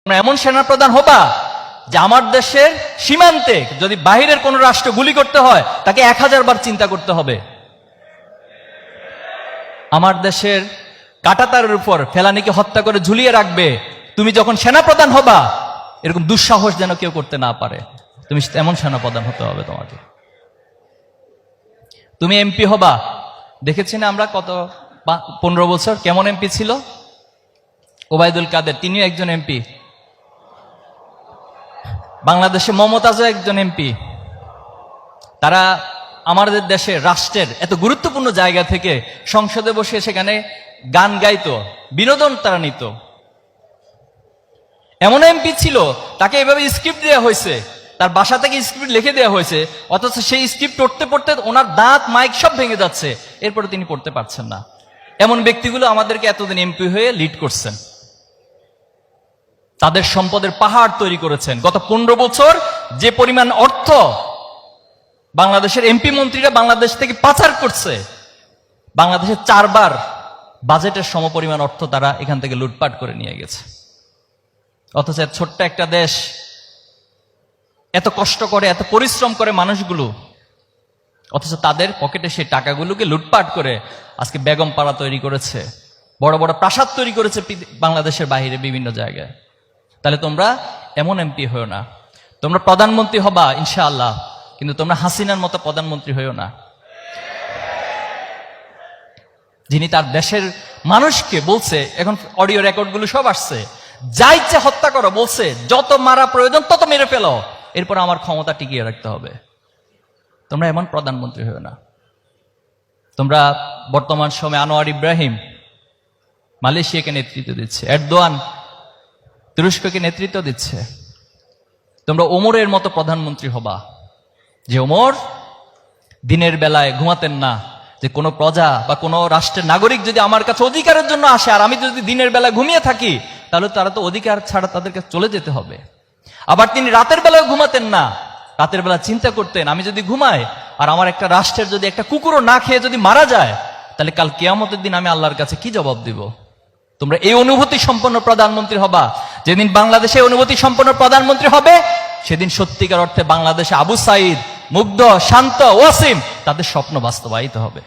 তোমরা এমন সেনাপ্রধান হবা যে আমার দেশের সীমান্তে যদি বাহিরের কোন রাষ্ট্র গুলি করতে হয় তাকে 1000 বার চিন্তা করতে হবে। আমার দেশের কাঁটাতারের উপর ফেলানিকে হত্যা করে ঝুলিয়ে রাখবে। তুমি যখন সেনাপ্রধান হবা এরকম দুঃসাহস যেন কেউ করতে না পারে। তুমি এমন সেনাপ্রধান হতে হবে তোমাকে। তুমি এমপি হবা, দেখেছি না আমরা কত 15 বছর কেমন এমপি ছিল ওবায়দুল কাদের, তিনিও একজন এমপি। বাংলাদেশে মমতাজও একজন এমপি। তারা আমাদের দেশের রাষ্ট্রের এত গুরুত্বপূর্ণ জায়গা থেকে সংসদে বসে সেখানে গান গাইতো, বিনোদন তারা নিত। এমন এমপি ছিল তাকে এভাবে স্ক্রিপ্ট দেওয়া হয়েছে, তার বাসা থেকে স্ক্রিপ্ট লিখে দেওয়া হয়েছে, অথচ সেই স্ক্রিপ্ট পড়তে পড়তে ওনার দাঁত মাইক সব ভেঙে যাচ্ছে, এরপরে তিনি পড়তে পারছেন না। এমন ব্যক্তিগুলো আমাদেরকে এতদিন এমপি হয়ে লিড করছেন, তাদের সম্পদের পাহাড় তৈরি করেছেন। গত 15 বছর যে পরিমাণ অর্থ বাংলাদেশের এমপি মন্ত্রীরা বাংলাদেশ থেকে পাচার করছে, বাংলাদেশের 4 বার বাজেটের সমপরিমাণ অর্থ তারা এখান থেকে লুটপাট করে নিয়ে গেছে। অথচ ছোট্ট একটা দেশ এত কষ্ট করে এত পরিশ্রম করে মানুষগুলো, অথচ তাদের পকেটে সেই টাকাগুলোকে লুটপাট করে আজকে বেগম পাড়া তৈরি করেছে, বড় বড় প্রাসাদ তৈরি করেছে বাংলাদেশের বাইরে বিভিন্ন জায়গায়। তাহলে তোমরা এমন এমপি হয়েও না। তোমরা প্রধানমন্ত্রী হবা ইনশাআল্লাহ, কিন্তু তোমরা হাসিনার মতো প্রধানমন্ত্রী হয়েও না, যিনি তার দেশের মানুষকে বলছে, এখন অডিও রেকর্ডগুলো সব আসছে, যা ইচ্ছে হত্যা করো বলছে, যত মারা প্রয়োজন তত মেরে ফেলো, এরপর আমার ক্ষমতা টিকিয়ে রাখতে হবে। তোমরা এমন প্রধানমন্ত্রী হয়েও না। তোমরা বর্তমান সময়ে আনোয়ার ইব্রাহিম মালয়েশিয়াকে নেতৃত্ব দিচ্ছে, এরদোয়ান তুরস্ককে নেতৃত্ব দিচ্ছে। তোমরা ওমরের মতো প্রধানমন্ত্রী হবা, যে ওমর দিনের বেলায় ঘুমাতেন না, যে কোনো প্রজা বা কোনো রাষ্ট্রের নাগরিক যদি আমার কাছে অধিকারের জন্য আসে আর আমি যদি দিনের বেলা ঘুমিয়ে থাকি তাহলে তারা তো অধিকার ছাড়া তাদেরকে চলে যেতে হবে। আবার তিনি রাতের বেলায় ঘুমাতেন না, রাতের বেলা চিন্তা করতেন আমি যদি ঘুমাই আর আমার একটা রাষ্ট্রের যদি একটা কুকুরও না খেয়ে যদি মারা যায় তাহলে কাল কিয়ামতের দিন আমি আল্লাহর কাছে কি জবাব দিব। তোমরা এই অনুভূতি সম্পন্ন প্রধানমন্ত্রী হবা। যেদিন বাংলাদেশে অনুভূতি সম্পন্ন প্রধানমন্ত্রী হবে সেদিন সত্যিকার অর্থে বাংলাদেশে আবু সাইদ, মুগ্ধ, শান্ত, ওয়াসিম তাদের স্বপ্ন বাস্তবায়িত হবে।